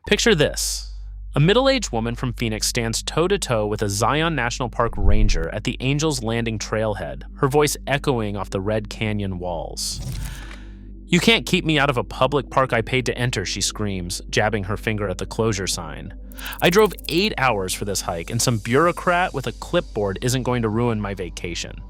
Picture this. A middle-aged woman from Phoenix stands toe-to-toe with a Zion National Park ranger at the Angels Landing trailhead, her voice echoing off the Red Canyon walls. "You can't keep me out of a public park I paid to enter," she screams, jabbing her finger at the closure sign. "I drove 8 hours for this hike, and some bureaucrat with a clipboard isn't going to ruin my vacation."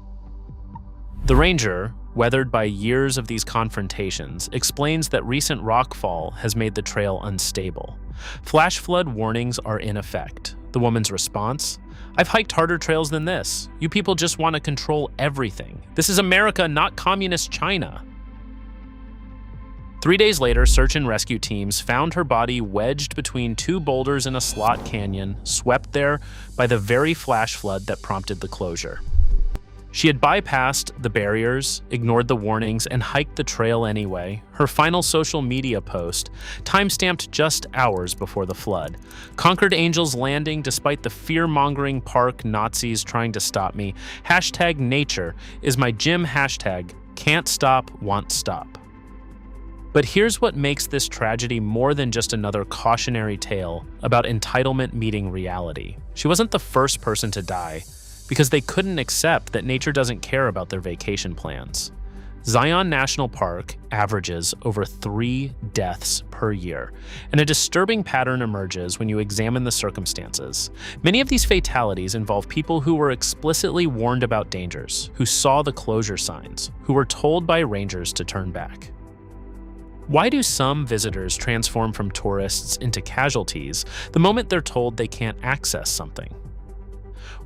The ranger, weathered by years of these confrontations, explains that recent rockfall has made the trail unstable. Flash flood warnings are in effect. The woman's response? "I've hiked harder trails than this. You people just want to control everything. This is America, not communist China." 3 days later, search and rescue teams found her body wedged between two boulders in a slot canyon, swept there by the very flash flood that prompted the closure. She had bypassed the barriers, ignored the warnings, and hiked the trail anyway. Her final social media post, time-stamped just hours before the flood: "Conquered Angels Landing despite the fear-mongering park Nazis trying to stop me. Hashtag nature is my gym hashtag. Can't stop, won't stop." But here's what makes this tragedy more than just another cautionary tale about entitlement meeting reality. She wasn't the first person to die, because they couldn't accept that nature doesn't care about their vacation plans. Zion National Park averages over 3 deaths per year, and a disturbing pattern emerges when you examine the circumstances. Many of these fatalities involve people who were explicitly warned about dangers, who saw the closure signs, who were told by rangers to turn back. Why do some visitors transform from tourists into casualties the moment they're told they can't access something?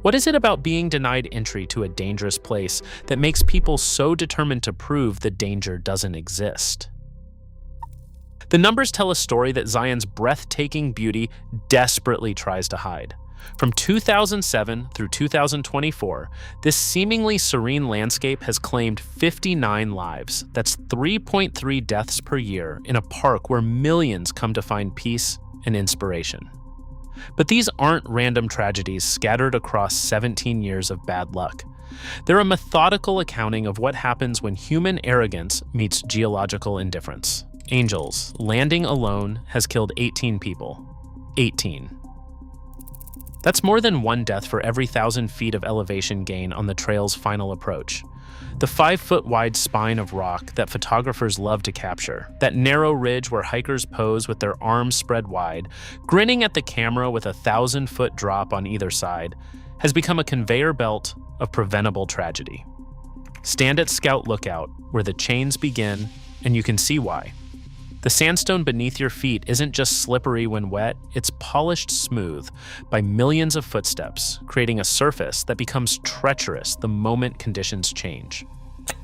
What is it about being denied entry to a dangerous place that makes people so determined to prove the danger doesn't exist? The numbers tell a story that Zion's breathtaking beauty desperately tries to hide. From 2007 through 2024, this seemingly serene landscape has claimed 59 lives. That's 3.3 deaths per year in a park where millions come to find peace and inspiration. But these aren't random tragedies scattered across 17 years of bad luck. They're a methodical accounting of what happens when human arrogance meets geological indifference. Angels Landing alone has killed 18 people. 18. That's more than 1 death for every 1,000 feet of elevation gain on the trail's final approach. The 5-foot-wide spine of rock that photographers love to capture, that narrow ridge where hikers pose with their arms spread wide, grinning at the camera with a 1,000-foot drop on either side, has become a conveyor belt of preventable tragedy. Stand at Scout Lookout, where the chains begin, and you can see why. The sandstone beneath your feet isn't just slippery when wet, it's polished smooth by millions of footsteps, creating a surface that becomes treacherous the moment conditions change.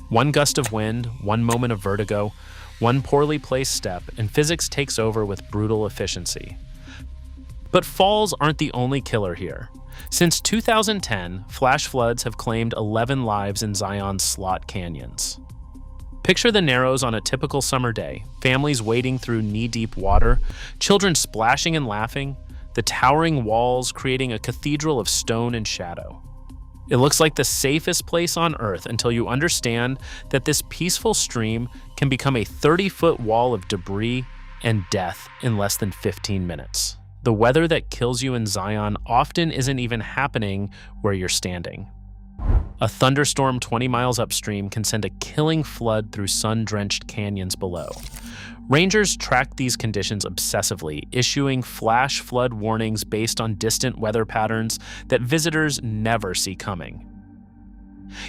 One gust of wind, one moment of vertigo, one poorly placed step, and physics takes over with brutal efficiency. But falls aren't the only killer here. Since 2010, flash floods have claimed 11 lives in Zion's slot canyons. Picture the Narrows on a typical summer day, families wading through knee-deep water, children splashing and laughing, the towering walls creating a cathedral of stone and shadow. It looks like the safest place on Earth until you understand that this peaceful stream can become a 30-foot wall of debris and death in less than 15 minutes. The weather that kills you in Zion often isn't even happening where you're standing. A thunderstorm 20 miles upstream can send a killing flood through sun-drenched canyons below. Rangers track these conditions obsessively, issuing flash flood warnings based on distant weather patterns that visitors never see coming.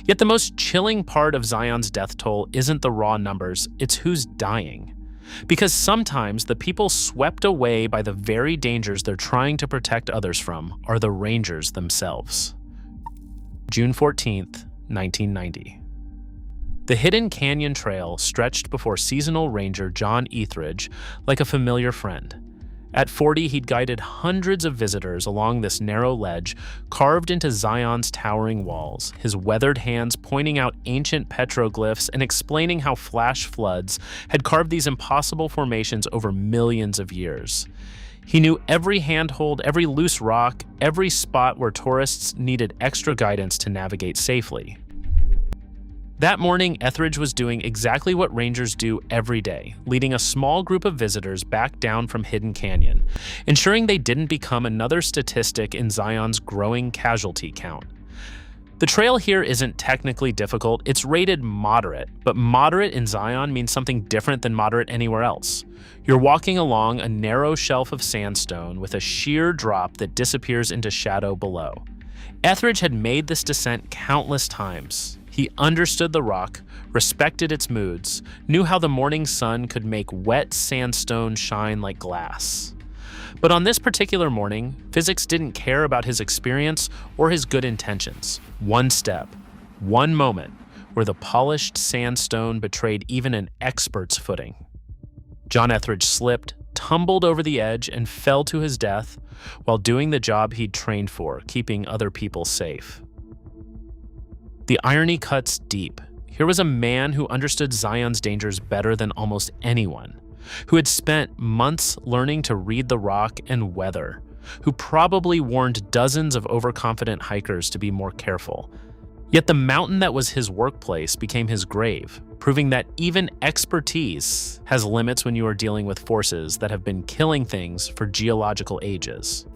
Yet the most chilling part of Zion's death toll isn't the raw numbers, it's who's dying. Because sometimes the people swept away by the very dangers they're trying to protect others from are the rangers themselves. June 14th, 1990. The Hidden Canyon Trail stretched before seasonal ranger John Ethridge like a familiar friend. At 40, he'd guided hundreds of visitors along this narrow ledge carved into Zion's towering walls, his weathered hands pointing out ancient petroglyphs and explaining how flash floods had carved these impossible formations over millions of years. He knew every handhold, every loose rock, every spot where tourists needed extra guidance to navigate safely. That morning, Ethridge was doing exactly what rangers do every day, leading a small group of visitors back down from Hidden Canyon, ensuring they didn't become another statistic in Zion's growing casualty count. The trail here isn't technically difficult, it's rated moderate, but moderate in Zion means something different than moderate anywhere else. You're walking along a narrow shelf of sandstone with a sheer drop that disappears into shadow below. Ethridge had made this descent countless times. He understood the rock, respected its moods, knew how the morning sun could make wet sandstone shine like glass. But on this particular morning, physics didn't care about his experience or his good intentions. One step, one moment, where the polished sandstone betrayed even an expert's footing. John Ethridge slipped, tumbled over the edge, and fell to his death while doing the job he'd trained for, keeping other people safe. The irony cuts deep. Here was a man who understood Zion's dangers better than almost anyone, who had spent months learning to read the rock and weather, who probably warned dozens of overconfident hikers to be more careful. Yet the mountain that was his workplace became his grave, proving that even expertise has limits when you are dealing with forces that have been killing things for geological ages.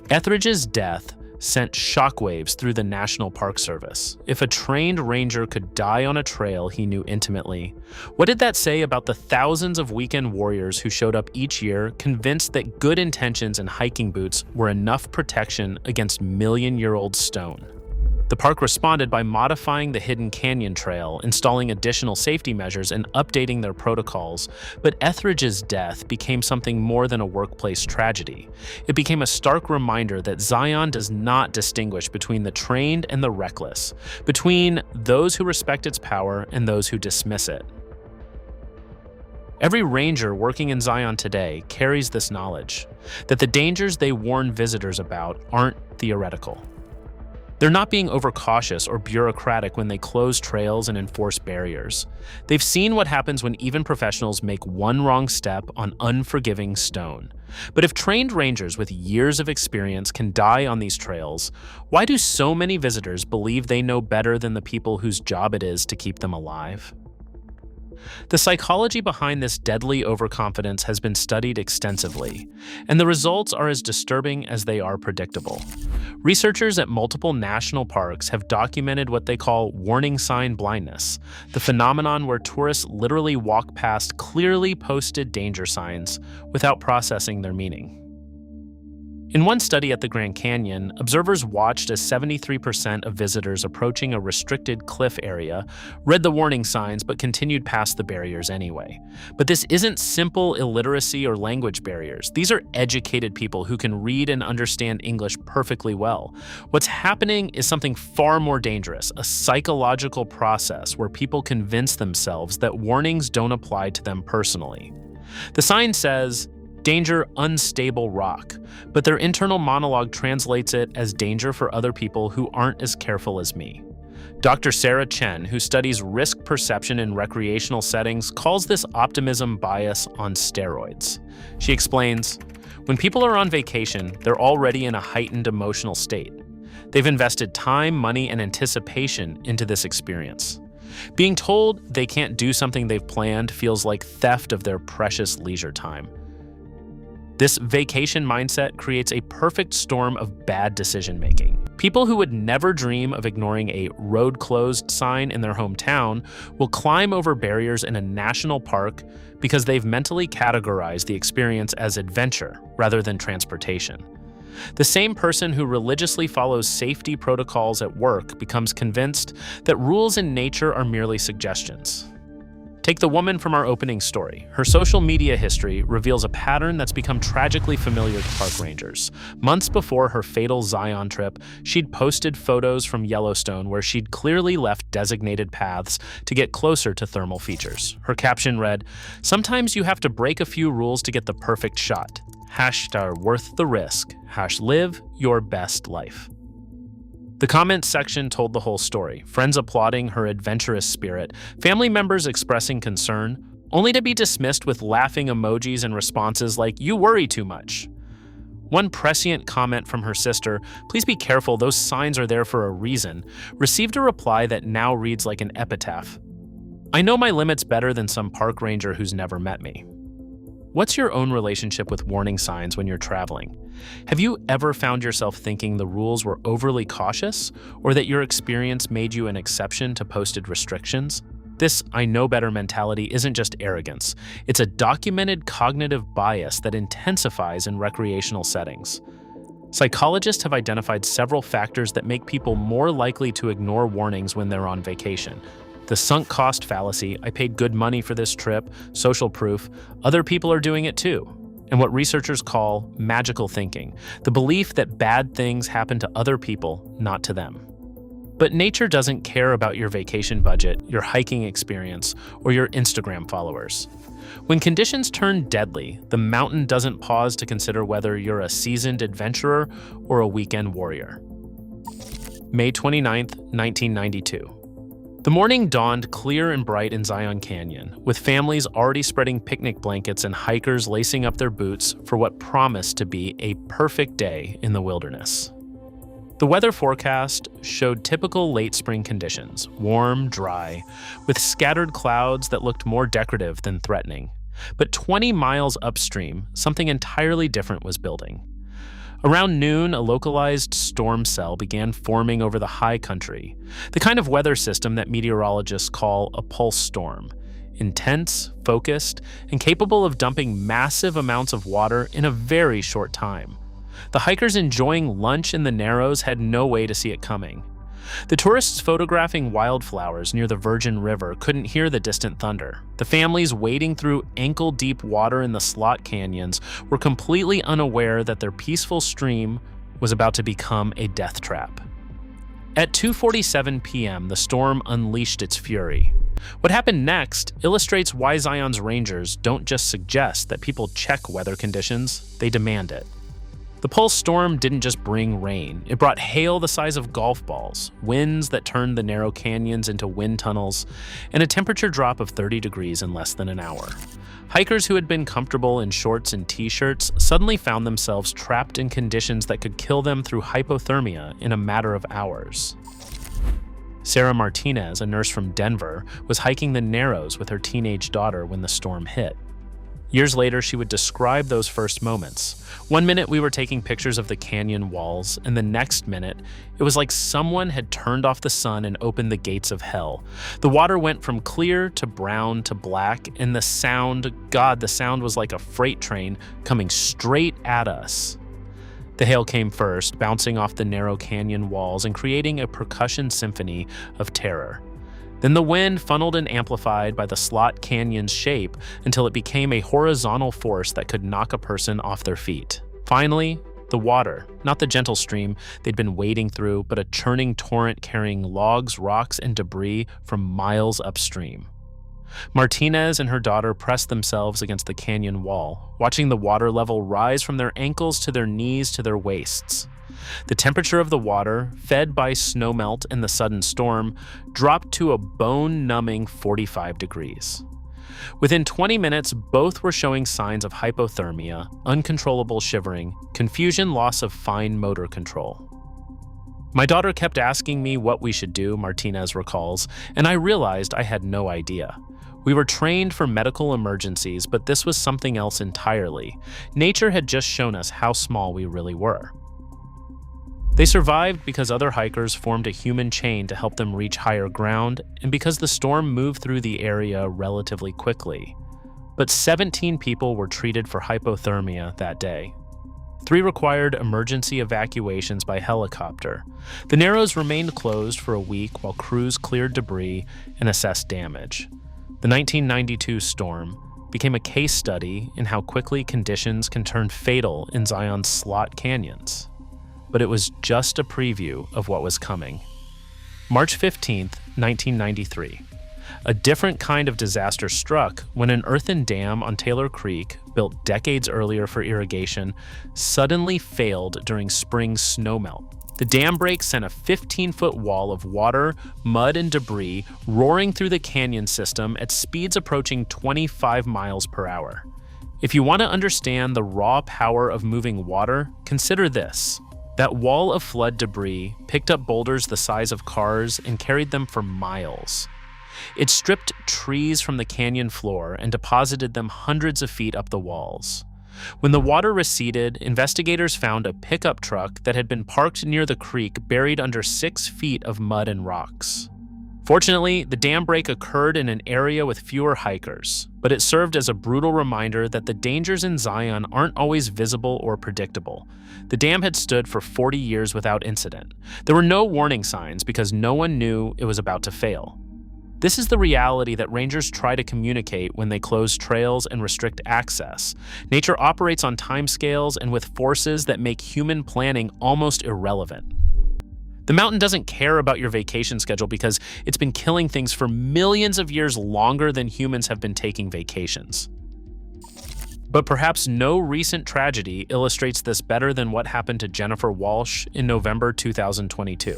Ethridge's death sent shockwaves through the National Park Service. If a trained ranger could die on a trail he knew intimately, what did that say about the thousands of weekend warriors who showed up each year, convinced that good intentions and hiking boots were enough protection against million-year-old stone? The park responded by modifying the Hidden Canyon Trail, installing additional safety measures, and updating their protocols. But Ethridge's death became something more than a workplace tragedy. It became a stark reminder that Zion does not distinguish between the trained and the reckless, between those who respect its power and those who dismiss it. Every ranger working in Zion today carries this knowledge, that the dangers they warn visitors about aren't theoretical. They're not being overcautious or bureaucratic when they close trails and enforce barriers. They've seen what happens when even professionals make one wrong step on unforgiving stone. But if trained rangers with years of experience can die on these trails, why do so many visitors believe they know better than the people whose job it is to keep them alive? The psychology behind this deadly overconfidence has been studied extensively, and the results are as disturbing as they are predictable. Researchers at multiple national parks have documented what they call warning sign blindness, the phenomenon where tourists literally walk past clearly posted danger signs without processing their meaning. In one study at the Grand Canyon, observers watched as 73% of visitors approaching a restricted cliff area read the warning signs but continued past the barriers anyway. But this isn't simple illiteracy or language barriers. These are educated people who can read and understand English perfectly well. What's happening is something far more dangerous, a psychological process where people convince themselves that warnings don't apply to them personally. The sign says, "Danger, unstable rock," but their internal monologue translates it as danger for other people who aren't as careful as me. Dr. Sarah Chen, who studies risk perception in recreational settings, calls this optimism bias on steroids. She explains, when people are on vacation, they're already in a heightened emotional state. They've invested time, money, and anticipation into this experience. Being told they can't do something they've planned feels like theft of their precious leisure time. This vacation mindset creates a perfect storm of bad decision-making. People who would never dream of ignoring a road closed sign in their hometown will climb over barriers in a national park because they've mentally categorized the experience as adventure rather than transportation. The same person who religiously follows safety protocols at work becomes convinced that rules in nature are merely suggestions. Take the woman from our opening story. Her social media history reveals a pattern that's become tragically familiar to park rangers. Months before her fatal Zion trip, she'd posted photos from Yellowstone where she'd clearly left designated paths to get closer to thermal features. Her caption read, "Sometimes you have to break a few rules to get the perfect shot. #worth the risk. #live your best life." The comments section told the whole story, friends applauding her adventurous spirit, family members expressing concern, only to be dismissed with laughing emojis and responses like, "You worry too much." One prescient comment from her sister, "Please be careful, those signs are there for a reason," received a reply that now reads like an epitaph. I know my limits better than some park ranger who's never met me. What's your own relationship with warning signs when you're traveling? Have you ever found yourself thinking the rules were overly cautious, or that your experience made you an exception to posted restrictions? This "I know better" mentality isn't just arrogance. It's a documented cognitive bias that intensifies in recreational settings. Psychologists have identified several factors that make people more likely to ignore warnings when they're on vacation. The sunk cost fallacy, "I paid good money for this trip," social proof, "other people are doing it too," and what researchers call magical thinking, the belief that bad things happen to other people, not to them. But nature doesn't care about your vacation budget, your hiking experience, or your Instagram followers. When conditions turn deadly, the mountain doesn't pause to consider whether you're a seasoned adventurer or a weekend warrior. May 29th, 1992. The morning dawned clear and bright in Zion Canyon, with families already spreading picnic blankets and hikers lacing up their boots for what promised to be a perfect day in the wilderness. The weather forecast showed typical late spring conditions, warm, dry, with scattered clouds that looked more decorative than threatening. But 20 miles upstream, something entirely different was building. Around noon, a localized storm cell began forming over the high country, the kind of weather system that meteorologists call a pulse storm, intense, focused, and capable of dumping massive amounts of water in a very short time. The hikers enjoying lunch in the Narrows had no way to see it coming. The tourists photographing wildflowers near the Virgin River couldn't hear the distant thunder. The families wading through ankle-deep water in the slot canyons were completely unaware that their peaceful stream was about to become a death trap. At 2:47 p.m., the storm unleashed its fury. What happened next illustrates why Zion's rangers don't just suggest that people check weather conditions, they demand it. The pulse storm didn't just bring rain, it brought hail the size of golf balls, winds that turned the narrow canyons into wind tunnels, and a temperature drop of 30 degrees in less than an hour. Hikers who had been comfortable in shorts and t-shirts suddenly found themselves trapped in conditions that could kill them through hypothermia in a matter of hours. Sarah Martinez, a nurse from Denver, was hiking the Narrows with her teenage daughter when the storm hit. Years later, she would describe those first moments. One minute we were taking pictures of the canyon walls, and the next minute, it was like someone had turned off the sun and opened the gates of hell. The water went from clear to brown to black, and the sound was like a freight train coming straight at us. The hail came first, bouncing off the narrow canyon walls and creating a percussion symphony of terror. Then the wind funneled and amplified by the slot canyon's shape until it became a horizontal force that could knock a person off their feet. Finally, the water, not the gentle stream they'd been wading through, but a churning torrent carrying logs, rocks, and debris from miles upstream. Martinez and her daughter pressed themselves against the canyon wall, watching the water level rise from their ankles to their knees to their waists. The temperature of the water, fed by snowmelt and the sudden storm, dropped to a bone-numbing 45 degrees. Within 20 minutes, both were showing signs of hypothermia, uncontrollable shivering, confusion, loss of fine motor control. My daughter kept asking me what we should do, Martinez recalls, and I realized I had no idea. We were trained for medical emergencies, but this was something else entirely. Nature had just shown us how small we really were. They survived because other hikers formed a human chain to help them reach higher ground, and because the storm moved through the area relatively quickly. But 17 people were treated for hypothermia that day. 3 required emergency evacuations by helicopter. The Narrows remained closed for a week while crews cleared debris and assessed damage. The 1992 storm became a case study in how quickly conditions can turn fatal in Zion's slot canyons. But it was just a preview of what was coming. March 15th, 1993. A different kind of disaster struck when an earthen dam on Taylor Creek, built decades earlier for irrigation, suddenly failed during spring snowmelt. The dam break sent a 15-foot wall of water, mud, and debris roaring through the canyon system at speeds approaching 25 miles per hour. If you want to understand the raw power of moving water, consider this. That wall of flood debris picked up boulders the size of cars and carried them for miles. It stripped trees from the canyon floor and deposited them hundreds of feet up the walls. When the water receded, investigators found a pickup truck that had been parked near the creek buried under 6 feet of mud and rocks. Fortunately, the dam break occurred in an area with fewer hikers, but it served as a brutal reminder that the dangers in Zion aren't always visible or predictable. The dam had stood for 40 years without incident. There were no warning signs because no one knew it was about to fail. This is the reality that rangers try to communicate when they close trails and restrict access. Nature operates on timescales and with forces that make human planning almost irrelevant. The mountain doesn't care about your vacation schedule because it's been killing things for millions of years longer than humans have been taking vacations. But perhaps no recent tragedy illustrates this better than what happened to Jennifer Walsh in November 2022.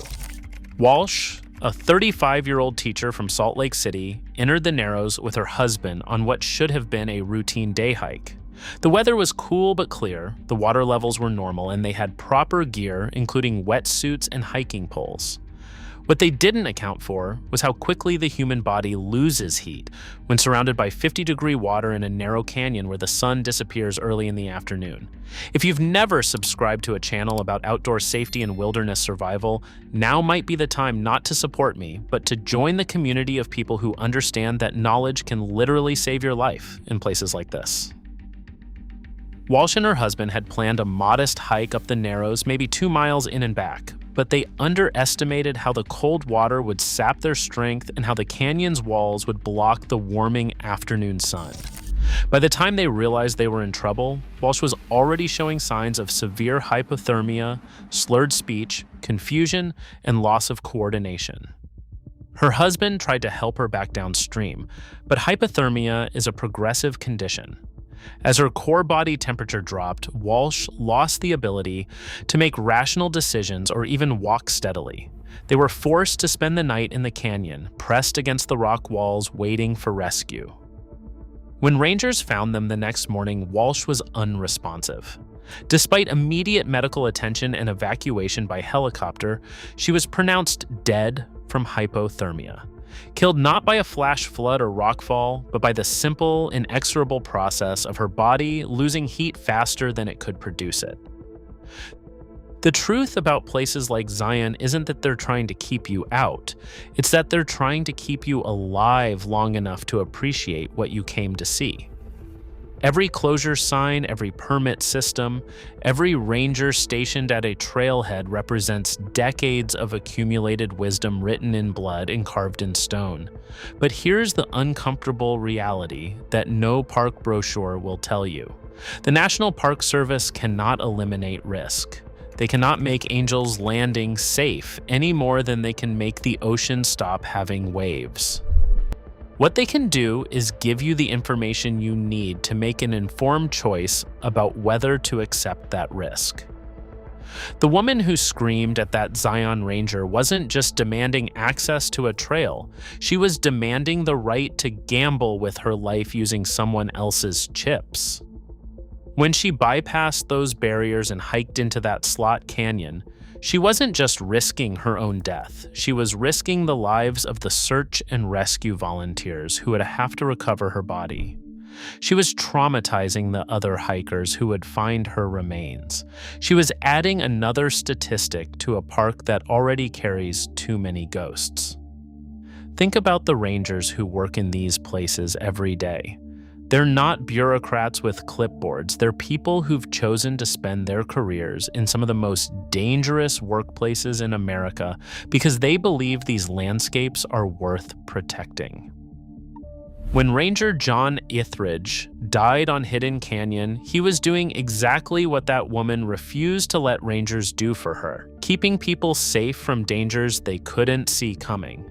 Walsh, a 35-year-old teacher from Salt Lake City, entered the Narrows with her husband on what should have been a routine day hike. The weather was cool but clear, the water levels were normal, and they had proper gear, including wetsuits and hiking poles. What they didn't account for was how quickly the human body loses heat when surrounded by 50-degree water in a narrow canyon where the sun disappears early in the afternoon. If you've never subscribed to a channel about outdoor safety and wilderness survival, now might be the time not to support me, but to join the community of people who understand that knowledge can literally save your life in places like this. Walsh and her husband had planned a modest hike up the Narrows, maybe 2 miles in and back, but they underestimated how the cold water would sap their strength and how the canyon's walls would block the warming afternoon sun. By the time they realized they were in trouble, Walsh was already showing signs of severe hypothermia, slurred speech, confusion, and loss of coordination. Her husband tried to help her back downstream, but hypothermia is a progressive condition. As her core body temperature dropped, Walsh lost the ability to make rational decisions or even walk steadily. They were forced to spend the night in the canyon, pressed against the rock walls, waiting for rescue. When rangers found them the next morning, Walsh was unresponsive. Despite immediate medical attention and evacuation by helicopter, she was pronounced dead from hypothermia. Killed not by a flash flood or rockfall, but by the simple, inexorable process of her body losing heat faster than it could produce it. The truth about places like Zion isn't that they're trying to keep you out, it's that they're trying to keep you alive long enough to appreciate what you came to see. Every closure sign, every permit system, every ranger stationed at a trailhead represents decades of accumulated wisdom written in blood and carved in stone. But here's the uncomfortable reality that no park brochure will tell you. The National Park Service cannot eliminate risk. They cannot make Angel's Landing safe any more than they can make the ocean stop having waves. What they can do is give you the information you need to make an informed choice about whether to accept that risk. The woman who screamed at that Zion Ranger wasn't just demanding access to a trail, she was demanding the right to gamble with her life using someone else's chips. When she bypassed those barriers and hiked into that slot canyon, she wasn't just risking her own death, she was risking the lives of the search and rescue volunteers who would have to recover her body. She was traumatizing the other hikers who would find her remains. She was adding another statistic to a park that already carries too many ghosts. Think about the rangers who work in these places every day. They're not bureaucrats with clipboards. They're people who've chosen to spend their careers in some of the most dangerous workplaces in America because they believe these landscapes are worth protecting. When Ranger John Ethridge died on Hidden Canyon, he was doing exactly what that woman refused to let rangers do for her, keeping people safe from dangers they couldn't see coming.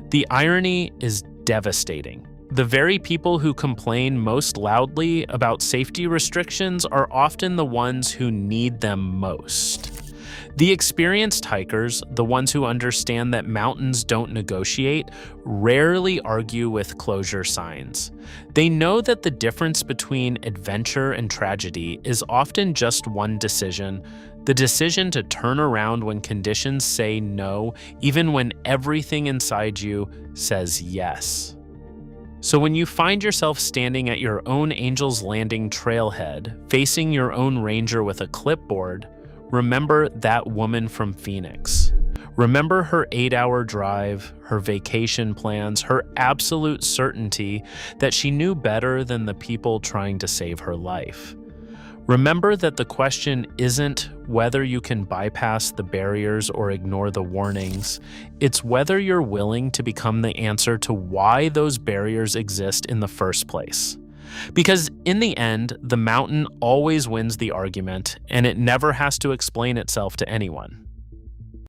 The irony is devastating. The very people who complain most loudly about safety restrictions are often the ones who need them most. The experienced hikers, the ones who understand that mountains don't negotiate, rarely argue with closure signs. They know that the difference between adventure and tragedy is often just one decision, the decision to turn around when conditions say no, even when everything inside you says yes. So when you find yourself standing at your own Angel's Landing trailhead, facing your own ranger with a clipboard, remember that woman from Phoenix. Remember her 8-hour drive, her vacation plans, her absolute certainty that she knew better than the people trying to save her life. Remember that the question isn't whether you can bypass the barriers or ignore the warnings. It's whether you're willing to become the answer to why those barriers exist in the first place. Because in the end, the mountain always wins the argument, and it never has to explain itself to anyone.